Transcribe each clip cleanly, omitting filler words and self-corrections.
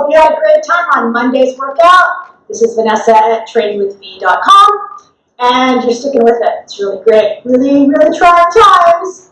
hope you had a great time on Monday's workout. This is Vanessa at trainingwithv.com, and you're sticking with it. It's really great. Really, really trying times.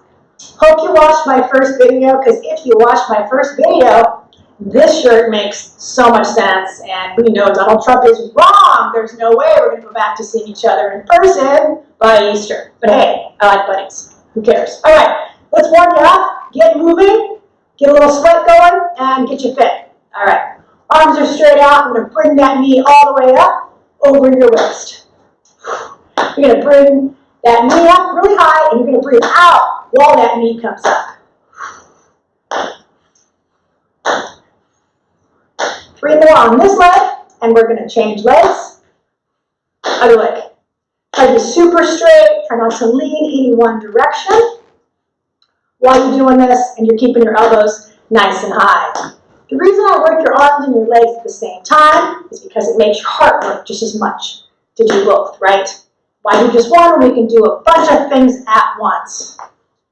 Hope you watched my first video, because if you watched my first video, this shirt makes so much sense, and we know Donald Trump is wrong. There's no way we're going to go back to seeing each other in person by Easter. But hey, I like buddies. Who cares? All right, let's warm you up, get moving, get a little sweat going, and get you fit. All right, arms are straight out. I'm going to bring that knee all the way up over your waist. You're going to bring that knee up really high, and you're going to breathe out while that knee comes up. Breathe more on this leg, and we're going to change legs. Other leg. Try to be super straight. Try not to lean any one direction while you're doing this, and you're keeping your elbows nice and high. The reason I work your arms and your legs at the same time is because it makes your heart work just as much to do both, right? Why do just one when we can do a bunch of things at once?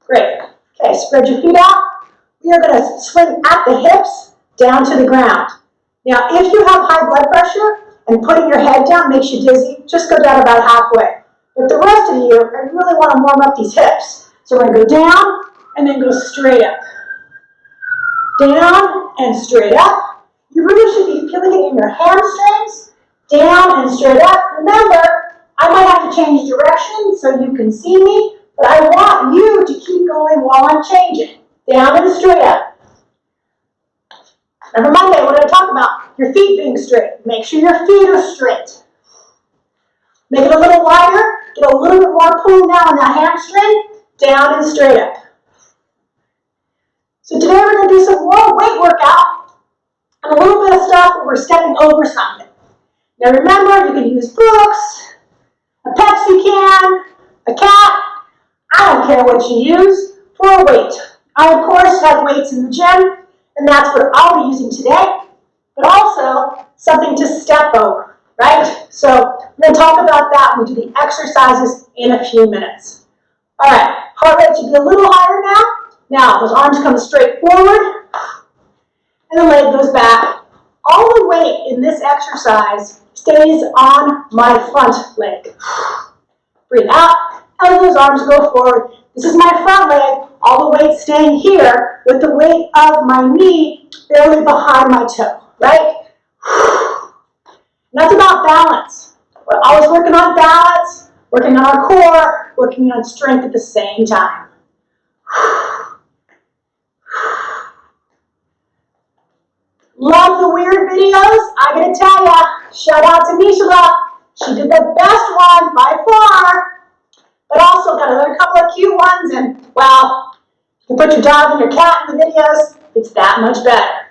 Great. Okay, spread your feet out. We are going to swing at the hips down to the ground. Now, if you have high blood pressure and putting your head down makes you dizzy, just go down about halfway. But the rest of you, I really want to warm up these hips. So we're going to go down and then go straight up. Down and straight up. You really should be feeling it in your hamstrings. Down and straight up. Remember, I might have to change direction so you can see me, but I want you to keep going while I'm changing. Down and straight up. Remember Monday, we're going to talk about your feet being straight. Make sure your feet are straight. Make it a little wider. Get a little bit more pull now on that hamstring. Down and straight up. So today we're going to do some more weight workout and a little bit of stuff where we're stepping over something. Now remember, you can use books, a Pepsi can, a cat. I don't care what you use for a weight. I, of course, have weights in the gym, and that's what I'll be using today, but also something to step over, right? So we're going to talk about that when we do the exercises in a few minutes. All right, heart rate should be a little higher now. Now, those arms come straight forward, and the leg goes back. All the weight in this exercise stays on my front leg. Breathe out, and those arms go forward. This is my front leg, all the weight staying here with the weight of my knee barely behind my toe, right? And that's about balance. We're always working on balance, working on our core, working on strength at the same time. Love the weird videos. I gotta tell ya, shout out to Nishala. She did the best one by far. But also got another couple of cute ones, and well, you can put your dog and your cat in the videos, it's that much better.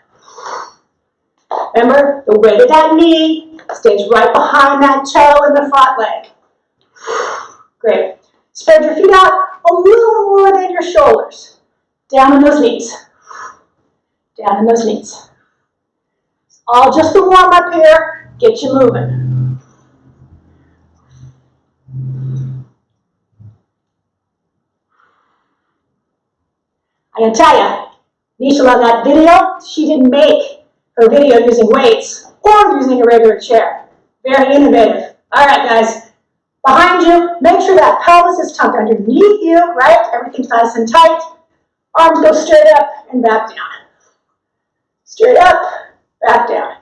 Remember, the weight of that knee stays right behind that toe in the front leg. Great. Spread your feet out a little more than your shoulders. Down in those knees. Down in those knees. All just to warm up here, get you moving. I gotta tell you, Nishala, that video, she didn't make her video using weights or using a regular chair. Very innovative. All right, guys. Behind you, make sure that pelvis is tucked underneath you, right? Everything's nice and tight. Arms go straight up and back down. Straight up, back down.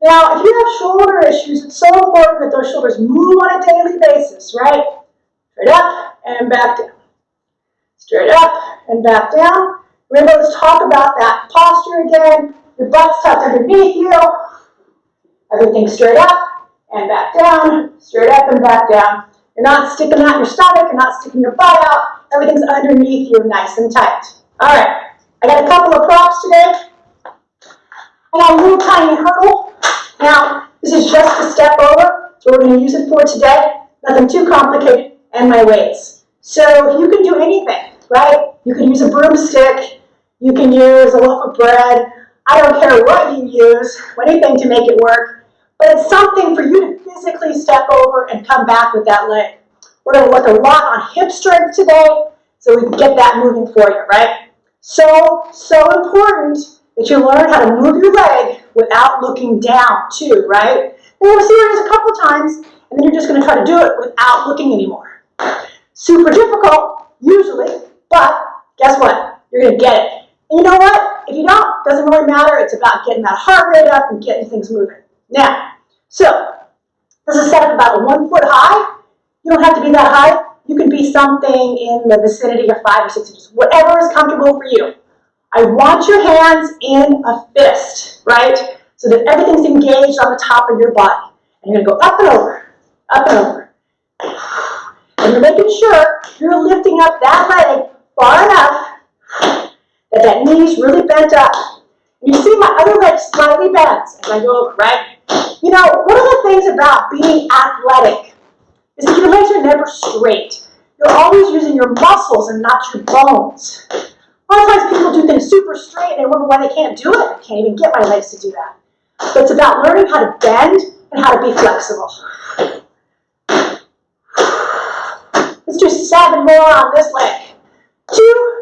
Now, if you have shoulder issues, it's so important that those shoulders move on a daily basis, right? Straight up and back down. Straight up and back down. Remember, let's talk about that posture again. Your butt's tucked underneath you. Everything straight up and back down. Straight up and back down. You're not sticking out your stomach. You're not sticking your butt out. Everything's underneath you, nice and tight. All right. I got a couple of props today. I got a little tiny hurdle. Now, this is just a step over. So we're going to use it for today. Nothing too complicated. And my weights. So you can do anything, right? You can use a broomstick. You can use a loaf of bread. I don't care what you use, anything to make it work. But it's something for you to physically step over and come back with that leg. We're going to work a lot on hip strength today so we can get that moving for you, right? So important that you learn how to move your leg without looking down too, right? And you're gonna see it a couple times, and then you're just gonna try to do it without looking anymore. Super difficult, usually, but guess what? You're gonna get it. And you know what? If you don't, it doesn't really matter. It's about getting that heart rate up and getting things moving. Now, so this is set up about 1 foot high. You don't have to be that high. You can be something in the vicinity of 5 or 6 inches, whatever is comfortable for you. I want your hands in a fist, right? So that everything's engaged on the top of your body. And you're gonna go up and over, up and over. And you're making sure you're lifting up that leg far enough that that knee's really bent up. And you see my other leg slightly bends as I go over, right? You know, one of the things about being athletic is that your legs are never straight. You're always using your muscles and not your bones. A lot of times people do things super straight and they wonder why they can't do it. I can't even get my legs to do that. But it's about learning how to bend and how to be flexible. Let's do 7 more on this leg. 2,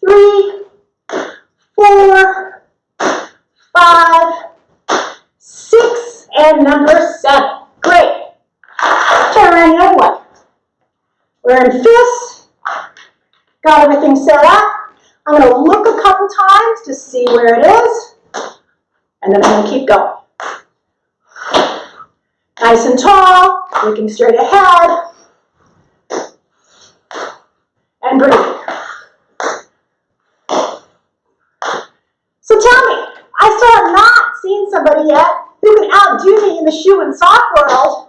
3, 4, 5, 6, and number 7. Great. Turn around the other way. We're in fists. Got everything set up. I'm going to look a couple times to see where it is. And then I'm going to keep going. Nice and tall, looking straight ahead. And breathe. So tell me, I still have not seen somebody yet who can outdo me in the shoe and sock world.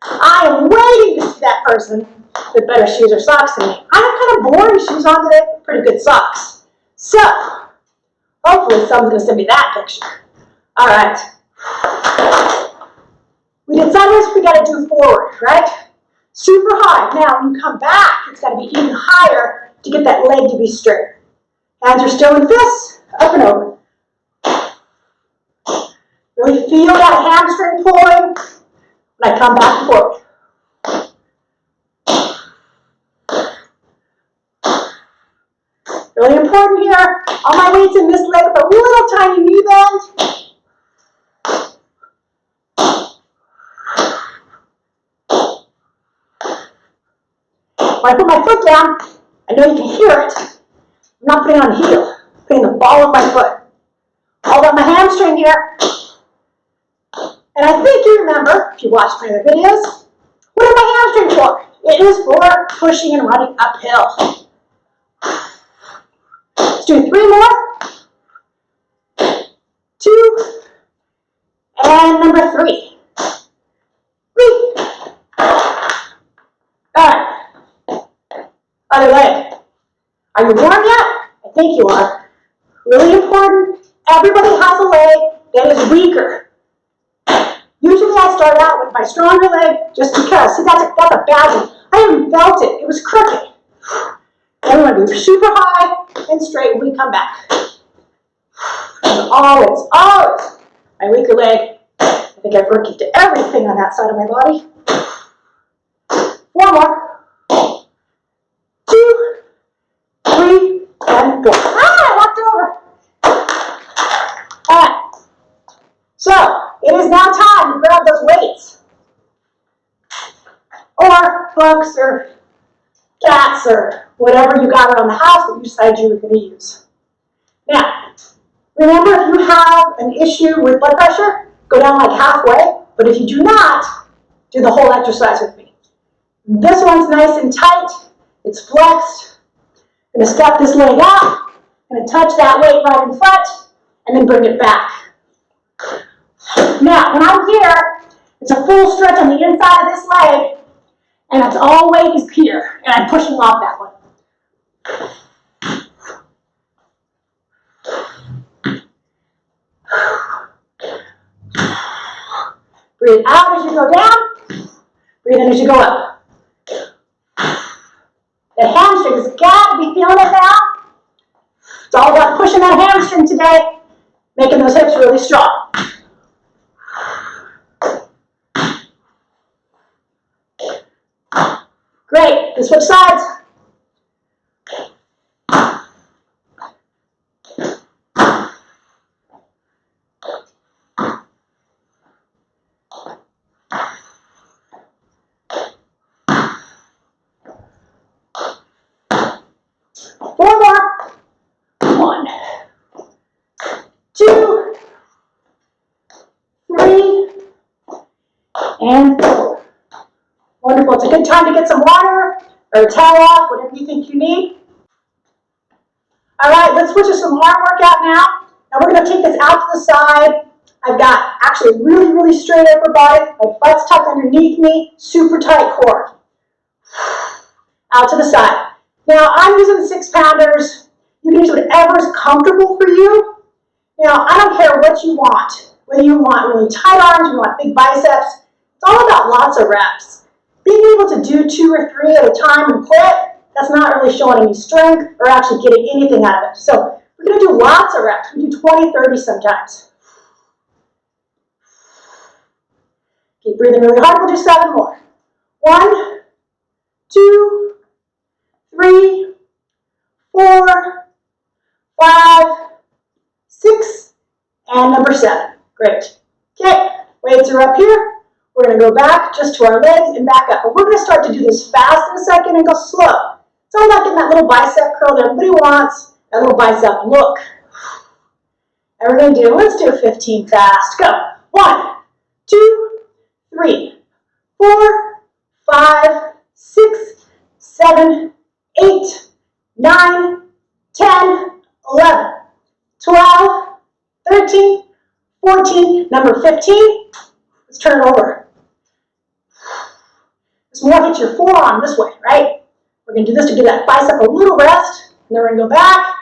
I am waiting to see that person with better shoes or socks than me. I have kind of boring shoes on today, but pretty good socks. So, hopefully someone's going to send me that picture. All right. We did sideways, we got to do forward, right? Super high. Now, when you come back, it's got to be even higher to get that leg to be straight. Hands are still in fists, up and over. Really feel that hamstring pulling when I come back and forward. Really important here. All my weight's in this leg with a little tiny knee bend. When I put my foot down, I know you can hear it. I'm not putting it on the heel. I'm putting the ball of my foot. Hold up my hamstring here. And I think you remember, if you watched my other videos, what is my hamstring for? It is for pushing and running uphill. Let's do 3 more. 2. And number 3. 3. All right. Other leg. Are you warm yet? I think you are. Really important. Everybody has a leg that is weaker. Usually I start out with my stronger leg just because. See, that's a bad one. I even felt it. It was crooked. Then we're going to do super high and straight when we come back. Always my weaker leg. I think I've worked to everything on that side of my body. 4 more. 2, 3, and 4. I walked over. All right. So, it is now time to grab those weights. Or books or cats or whatever you got around the house that you decided you were going to use. Now, remember if you have an issue with blood pressure, go down like halfway. But if you do not, do the whole exercise with me. This one's nice and tight. It's flexed. I'm going to step this leg out. I'm going to touch that weight right in front and then bring it back. Now, when I'm here, it's a full stretch on the inside of this leg, and it's all weight is here, and I'm pushing off that one. Breathe out as you go down. Breathe in as you go up. The hamstring has got to be feeling it now. It's all about pushing that hamstring today, making those hips really strong. Great. Let's switch sides. and forward. Wonderful. It's a good time to get some water or a towel off, whatever you think you need. All right, let's switch to some arm workout now. Now we're going to take this out to the side. I've got actually really, really straight upper body. My butt's tucked underneath me, super tight core. Out to the side. Now I'm using 6-pounders. You can use whatever is comfortable for you. Now I don't care what you want. Whether you want really tight arms, you want big biceps. It's all about lots of reps. Being able to do 2 or 3 at a time and quit, that's not really showing any strength or actually getting anything out of it. So we're going to do lots of reps. We do 20, 30 sometimes. Keep breathing really hard. We'll do 7 more. 1, 2, 3, 4, 5, 6, and number 7. Great. Okay, weights are up here. We're going to go back just to our legs and back up. But we're going to start to do this fast in a second and go slow. It's all about getting that little bicep curl that everybody wants, that little bicep look. And we're going to do, let's do 15 fast. Go. 1, 2, 3, 4, 5, 6, 7, 8, 9, 10, 11, 12, 13, 14, number 15. Let's turn it over. This more hits your forearm this way, right? We're going to do this to give that bicep a little rest, and then we're going to go back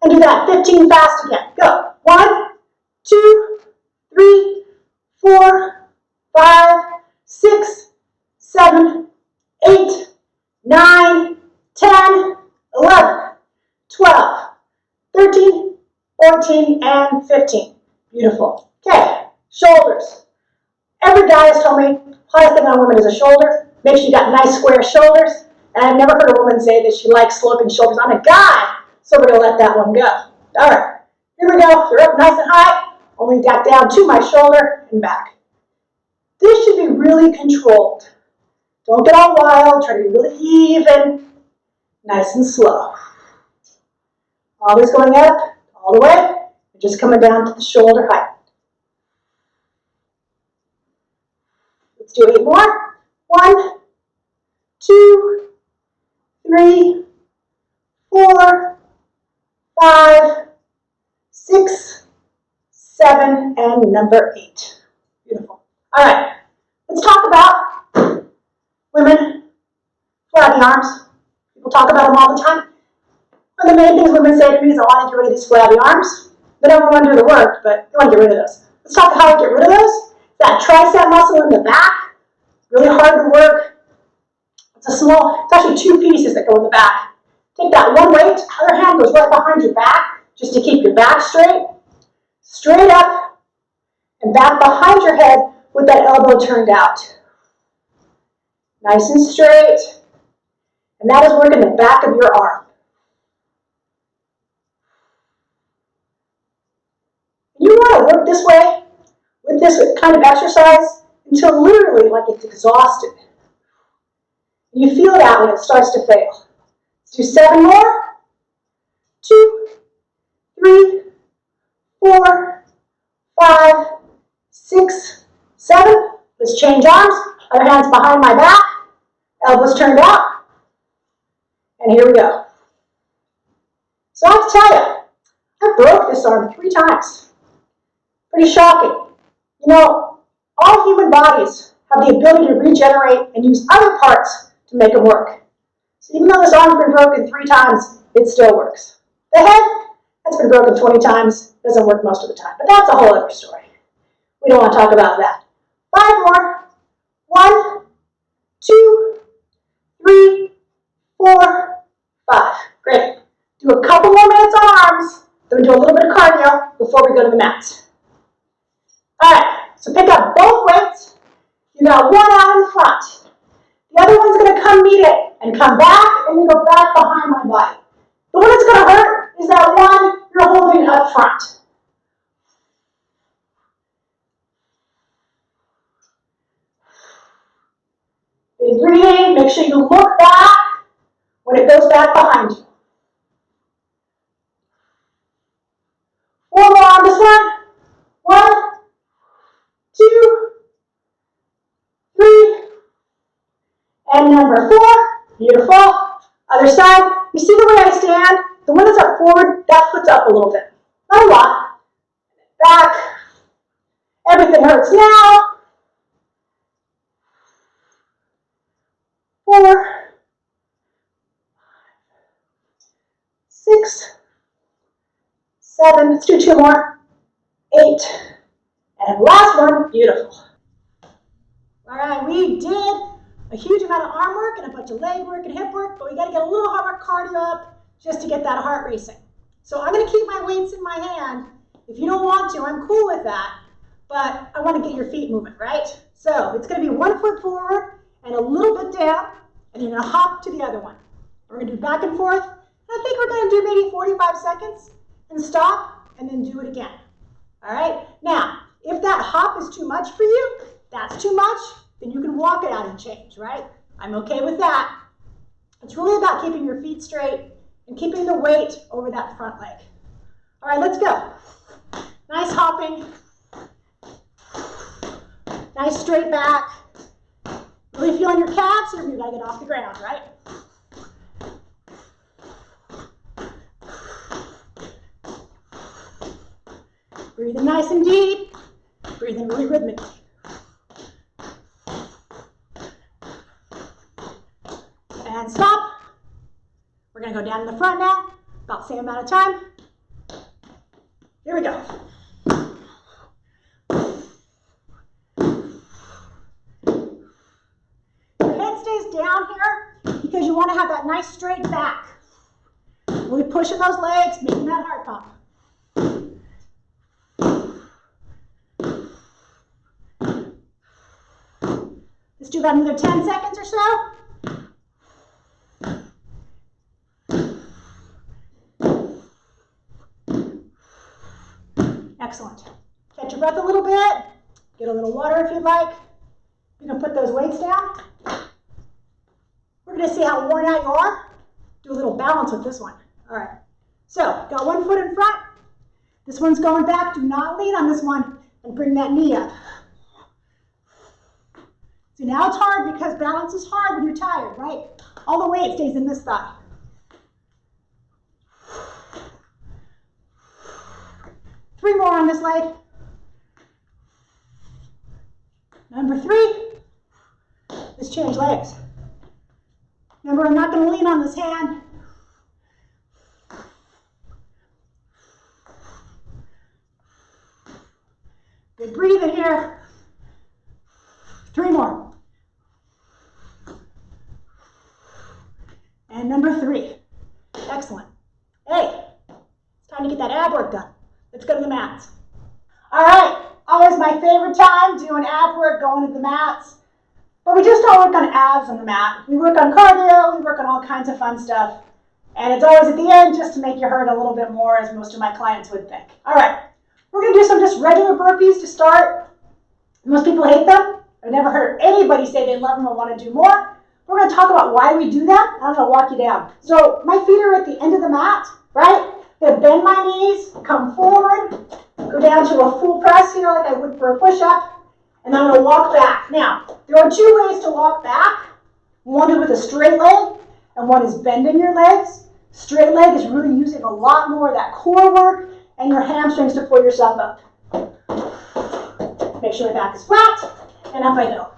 and do that 15 fast again. Go. 1, 2, 3, 4, 5, 6, 7, 8, 9, 10, 11, 12, 13, 14, and 15. Beautiful. Okay, shoulders. Every guy has told me, hardest thing on women is a shoulder. Make sure you got nice square shoulders. And I've never heard a woman say that she likes sloping shoulders. I'm a guy, so we're going to let that one go. All right, here we go. You're up nice and high. Only back down to my shoulder and back. This should be really controlled. Don't get all wild. Try to be really even. Nice and slow. Always going up, all the way. And just coming down to the shoulder height. Let's do 8 more. 1, 2, 3, 4, 5, 6, 7, and number 8. Beautiful. All right, let's talk about women, flabby arms. People talk about them all the time. One of the main things women say to me is, I want to get rid of these flabby arms. They don't want to do the work, but they want to get rid of those. Let's talk about how to get rid of those. That tricep muscle in the back, really hard to work. It's actually 2 pieces that go in the back. Take that one weight, other hand goes right behind your back, just to keep your back straight. Straight up, and back behind your head with that elbow turned out. Nice and straight. And that is working the back of your arm. You want to work this way, with this kind of exercise, until literally like it's exhausted. You feel that when it starts to fail. Let's do 7 more. 2, 3, 4, 5, 6, 7. Let's change arms. Other hand's behind my back. Elbows turned out. And here we go. So I have to tell you, I broke this arm 3 times. Pretty shocking. You know, all human bodies have the ability to regenerate and use other parts to make them work. So even though this arm's been broken 3 times, it still works. The head, that's been broken 20 times, doesn't work most of the time. But that's a whole other story. We don't want to talk about that. 5 more. 1, 2, 3, 4, 5. Great. Do a couple more minutes on arms, then we do a little bit of cardio before we go to the mats. All right, so pick up both weights. You got one out in front. The other one's going to come meet it and come back, and you go back behind my body. The one that's going to hurt is that one you're holding up front. Big breathing. Make sure you look back when it goes back behind you. 4 more on this one. 1, 2, Number 4, beautiful. Other side, you see the way I stand? The one that's up forward, that foot's up a little bit. Not a lot. Back. Everything hurts now. 4, 6, 7, let's do 2 more. 8, and last one, beautiful. All right, we did a huge amount of arm work and a bunch of leg work and hip work, but we gotta get a little heart cardio up just to get that heart racing. So I'm gonna keep my weights in my hand. If you don't want to, I'm cool with that, but I wanna get your feet moving, right? So it's gonna be 1 foot forward and a little bit down, and you're gonna hop to the other one. We're gonna do back and forth. I think we're gonna do maybe 45 seconds and stop and then do it again. All right, now, if that hop is too much for you, that's too much, then you can walk it out and change, right? I'm okay with that. It's really about keeping your feet straight and keeping the weight over that front leg. All right, let's go. Nice hopping. Nice straight back. Really feeling your calves, or you gotta get off the ground, right? Breathing nice and deep. Breathing really rhythmically. And stop. We're going to go down in the front now, about the same amount of time. Here we go. Your head stays down here because you want to have that nice straight back. Really pushing those legs, making that heart pump. Let's do about another 10 seconds or so. Excellent. Catch your breath a little bit. Get a little water if you'd like. You can put those weights down. We're going to see how worn out you are. Do a little balance with this one. All right. So, got 1 foot in front. This one's going back. Do not lean on this one and bring that knee up. So now it's hard because balance is hard when you're tired, right? All the weight stays in this thigh. Three more on this leg. Number 3, let's change legs. Remember, I'm not going to lean on this hand. Good breathing here. 3 more. And number 3. Excellent. Hey, it's time to get that ab work done. Let's go to the mats. All right, always my favorite time doing ab work, going to the mats. But we just don't work on abs on the mat. We work on cardio, we work on all kinds of fun stuff. And it's always at the end just to make you hurt a little bit more, as most of my clients would think. All right, we're gonna do some just regular burpees to start. Most people hate them. I've never heard anybody say they love them or want to do more. We're going to talk about why we do that. I'm going to walk you down. So my feet are at the end of the mat, right? I'm going to bend my knees, come forward, go down to a full press here like I would for a push-up, and then I'm going to walk back. Now, there are 2 ways to walk back. One is with a straight leg, and one is bending your legs. Straight leg is really using a lot more of that core work and your hamstrings to pull yourself up. Make sure my back is flat, and up I go.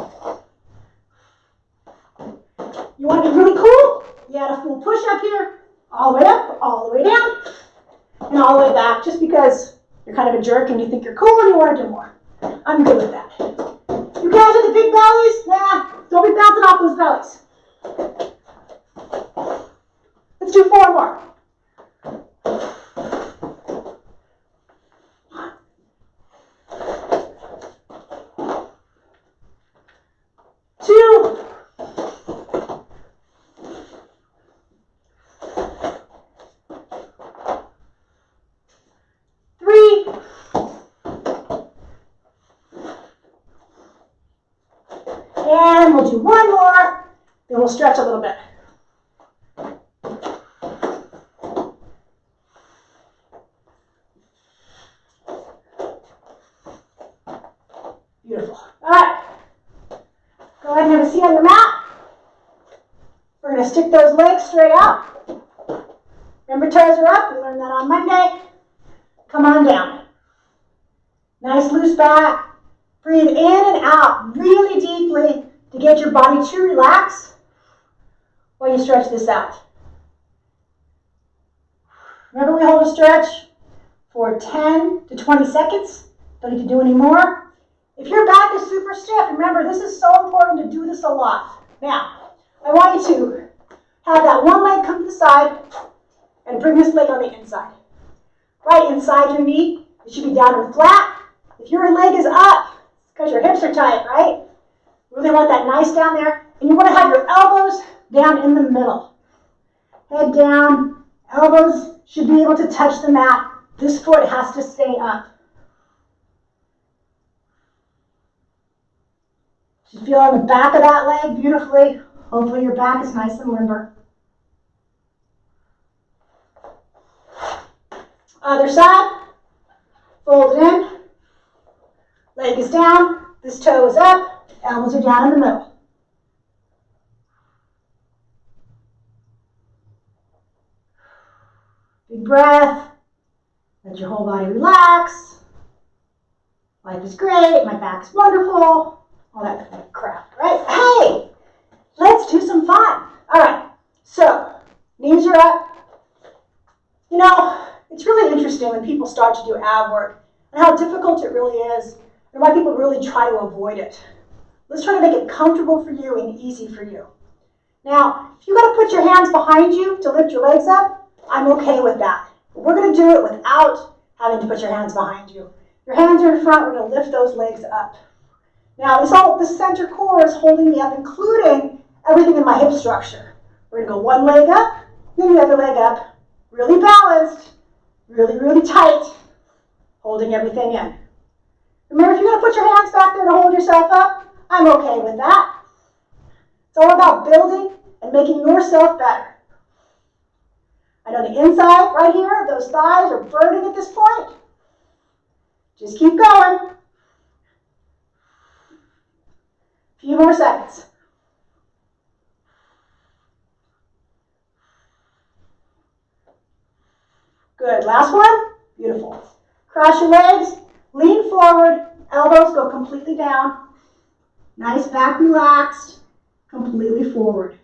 You want to be really cool? You add a full push-up here, all the way up, all the way down, and all the way back, just because you're kind of a jerk and you think you're cool and you want to do more. I'm good with that. You guys with the big bellies? Nah, don't be bouncing off those bellies. Let's do 4 more. 2. 3. And we'll do 1 more, then we'll stretch a little bit. Beautiful. All right. Go ahead and have a seat on your mat. going to stick those legs straight out. Remember, toes are up. We learned that on Monday. Come on down. Nice loose back. Breathe in and out really deeply to get your body to relax while you stretch this out. Remember, we hold a stretch for 10 to 20 seconds. Don't need to do any more. If your back is super stiff, remember, this is so important to do this a lot. Now, I want you to have that one leg come to the side and bring this leg on the inside. Right inside your knee, it should be down and flat. If your leg is up, it's because your hips are tight, right? Really want that nice down there. And you want to have your elbows down in the middle. Head down, elbows should be able to touch the mat. This foot has to stay up. You feel on the back of that leg beautifully. Hopefully your back is nice and limber. Other side, fold it in, leg is down, this toe is up, elbows are down in the middle. Big breath, let your whole body relax. Life is great, my back's wonderful, all that kind of crap, right? Hey, let's do some fun. All right, so knees are up. You know, it's really interesting when people start to do ab work and how difficult it really is and why people really try to avoid it. Let's try to make it comfortable for you and easy for you. Now, if you got to put your hands behind you to lift your legs up, I'm okay with that. But we're going to do it without having to put your hands behind you. Your hands are in front, we're going to lift those legs up. Now, the center core is holding me up, including everything in my hip structure. We're going to go one leg up, then the other leg up, really balanced, really, really tight, holding everything in. Remember, if you're going to put your hands back there to hold yourself up, I'm okay with that. It's all about building and making yourself better. I know the inside right here, those thighs are burning at this point. Just keep going. A few more seconds. Good, last one. Beautiful. Cross your legs, lean forward, elbows go completely down. Nice back relaxed, completely forward.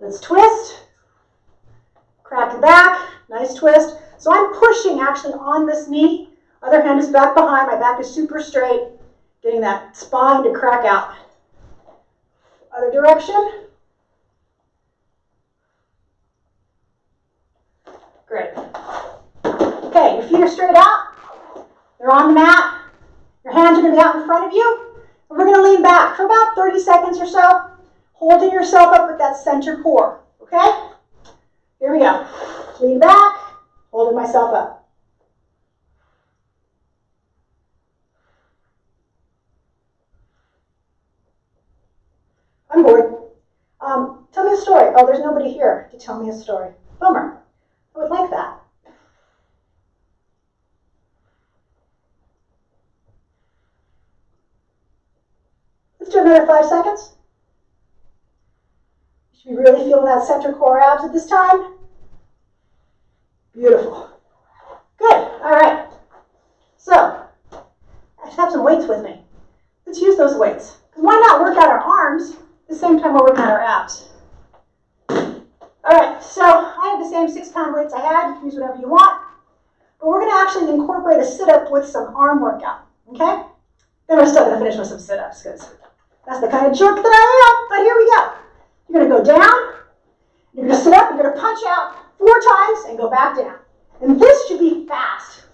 Let's twist. Crack your back, nice twist. So I'm pushing actually on this knee. Other hand is back behind, my back is super straight, getting that spine to crack out. Other direction. Great. Okay, your feet are straight out. They're on the mat. Your hands are going to be out in front of you. And we're going to lean back for about 30 seconds or so, holding yourself up with that center core. Okay? Here we go. Lean back, holding myself up. I'm bored. Tell me a story. Oh, there's nobody here to tell me a story. Bummer. I would like that. Let's do another 5 seconds. You should be really feeling that center core abs at this time. Beautiful. Good. All right. So, I should have some weights with me. Let's use those weights. Because why not work out our arms at the same time we're working out our abs? All right, so I have the same 6-pound weights I had. You can use whatever you want. But we're going to actually incorporate a sit-up with some arm workout, okay? Then we're still going to finish with some sit-ups because that's the kind of jerk that I am. But here we go. You're going to go down. You're going to sit up. You're going to punch out 4 times and go back down. And this should be fast.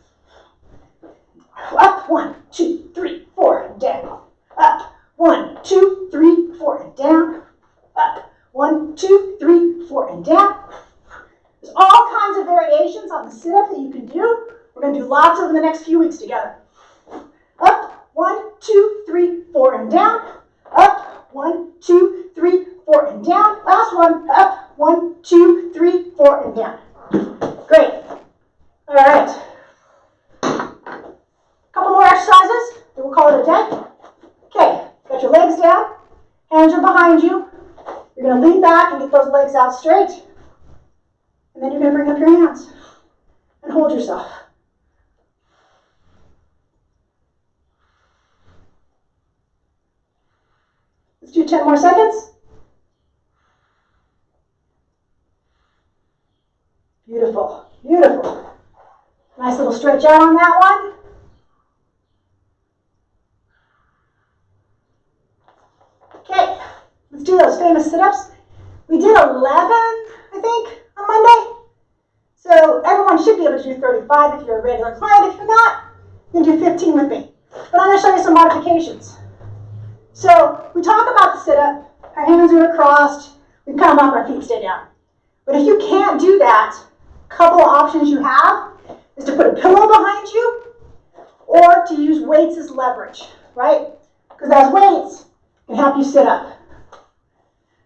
Up, 1, 2, 3, 4, and down. Up, 1, 2, 3, 4, and down. Up. 1, 2, 3, 4, and down. There's all kinds of variations on the sit-up that you can do. We're going to do lots of them the next few weeks together. Up, 1, 2, 3, 4, and down. Up, 1, 2, 3, 4, and down. Last one. Up, 1, 2, 3, 4, and down. Great. All right. A couple more exercises, then So we'll call it a day. Okay, got your legs down, hands are behind you. You're going to lean back and get those legs out straight. And then you're going to bring up your hands and hold yourself. Let's do 10 more seconds. Beautiful, beautiful. Nice little stretch out on that one. Okay, let's do those famous sit-ups. We did 11, I think, on Monday. So everyone should be able to do 35 if you're a regular client. If you're not, you can do 15 with me. But I'm going to show you some modifications. So we talk about the sit-up. Our hands are crossed. We come up, our feet stay down. But if you can't do that, a couple of options you have is to put a pillow behind you or to use weights as leverage, right? Because those weights can help you sit up.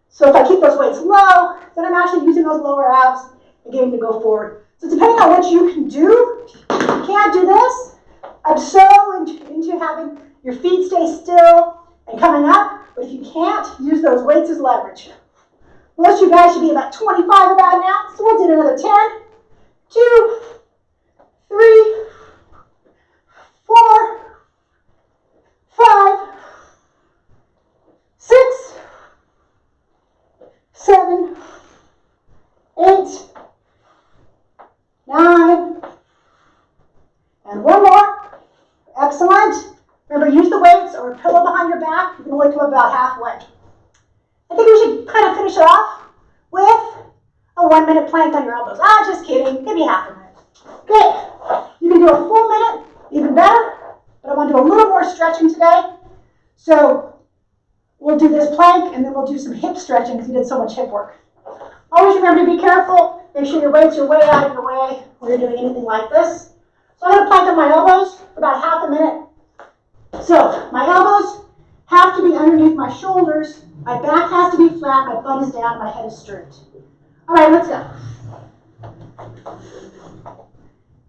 So if I keep those weights low, then I'm actually using those lower abs and getting to go forward. So depending on what you can do, if you can't do this, I'm so into having your feet stay still and coming up, but if you can't, use those weights as leverage. Most of you guys should be about 25 about now, so we'll do another 10, 2, 3, 4, 5, 6, 7, 8, 9, and one more. Excellent. Remember, use the weights or a pillow behind your back. You can only come about halfway. I think we should kind of finish it off with a 1-minute plank on your elbows. Ah, just kidding. Give me half a minute. Okay. You can do a full minute, even better. But I want to do a little more stretching today. So we'll do this plank, and then we'll do some hip stretching because we did so much hip work. Always remember to be careful. Make sure your weights are way out of your way when you're doing anything like this. So I'm going to plank on my elbows for about half a minute. So my elbows have to be underneath my shoulders. My back has to be flat. My butt is down. My head is straight. All right, let's go.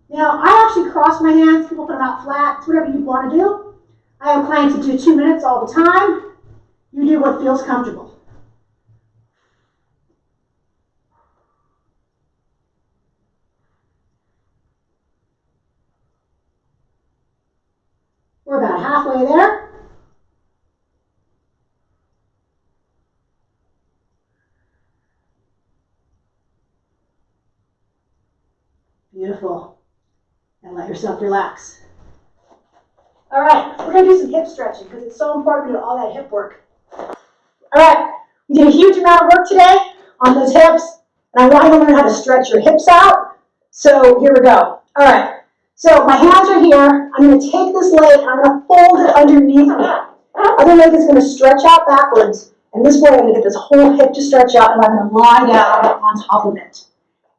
Now, I actually cross my hands. People put them out flat. It's whatever you want to do. I have clients that do 2 minutes all the time. You do what feels comfortable. We're about halfway there. Beautiful. And let yourself relax. All right, we're going to do some hip stretching because it's so important to do all that hip work. All right, we did a huge amount of work today on those hips, and I want you to learn how to stretch your hips out. So here we go. All right, so my hands are here. I'm going to take this leg, and I'm going to fold it underneath me. Other leg is going to stretch out backwards, and this way I'm going to get this whole hip to stretch out, and I'm going to lie down on top of it.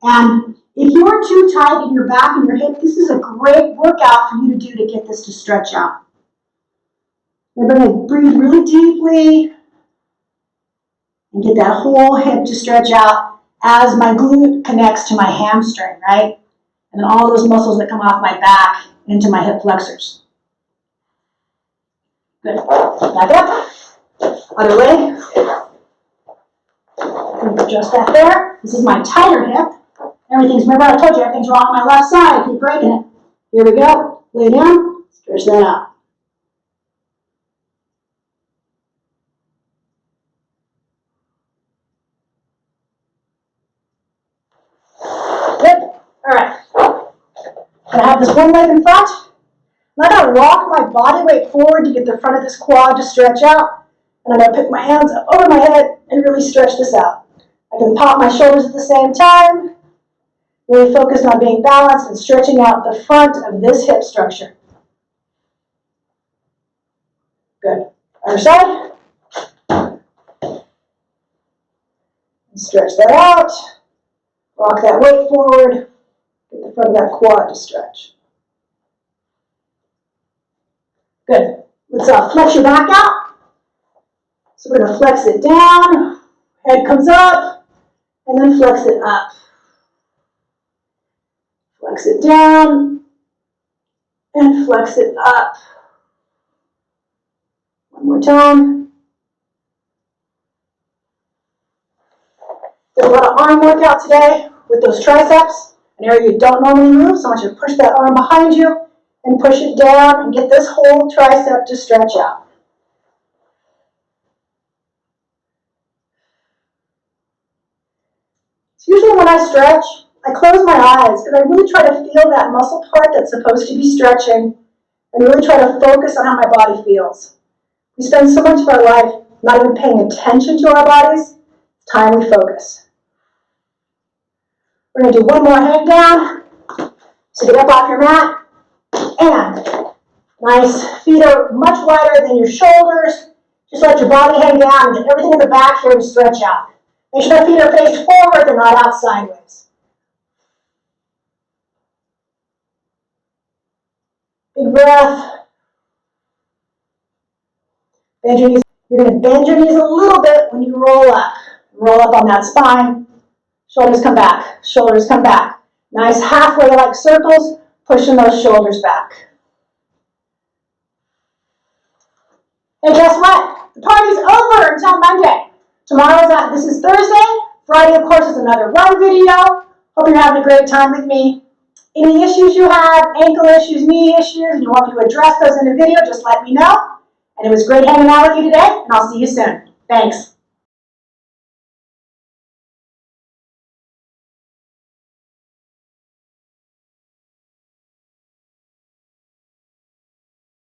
And if you're too tight in your back and your hip, this is a great workout for you to do to get this to stretch out. You're going to breathe really deeply and get that whole hip to stretch out as my glute connects to my hamstring, right? And then all those muscles that come off my back into my hip flexors. Good. Back up. Other leg. Adjust that there. This is my tighter hip. Remember I told you everything's wrong on my left side. I keep breaking it. Here we go. Lay down. Stretch that out. Good. All right. I have this one leg in front. I'm going to rock my body weight forward to get the front of this quad to stretch out. And I'm going to pick my hands up over my head and really stretch this out. I can pop my shoulders at the same time. Really focused on being balanced and stretching out the front of this hip structure. Good. Other side. And stretch that out. Rock that weight forward. Get the front of that quad to stretch. Good. Let's flex your back out. So we're going to flex it down. Head comes up. And then flex it up. Flex it down, and flex it up. One more time. There's a lot of arm workout today with those triceps, an area you don't normally move, so I want you to push that arm behind you and push it down and get this whole tricep to stretch out. So usually when I stretch, I close my eyes because I really try to feel that muscle part that's supposed to be stretching and really try to focus on how my body feels. We spend so much of our life not even paying attention to our bodies. It's time we focus. We're going to do one more hang down. So get up off your mat. And nice. Feet are much wider than your shoulders. Just let your body hang down and get everything in the back here to stretch out. Make sure the feet are faced forward, they're not out sideways. Big breath. Bend your knees. You're going to bend your knees a little bit when you roll up. Roll up on that spine. Shoulders come back. Shoulders come back. Nice halfway like circles, pushing those shoulders back. Hey, guess what? The party's over until Monday. This is Thursday. Friday, of course, is another run video. Hope you're having a great time with me. Any issues you have, ankle issues, knee issues, and you want me to address those in a video, just let me know. And it was great hanging out with you today, and I'll see you soon. Thanks.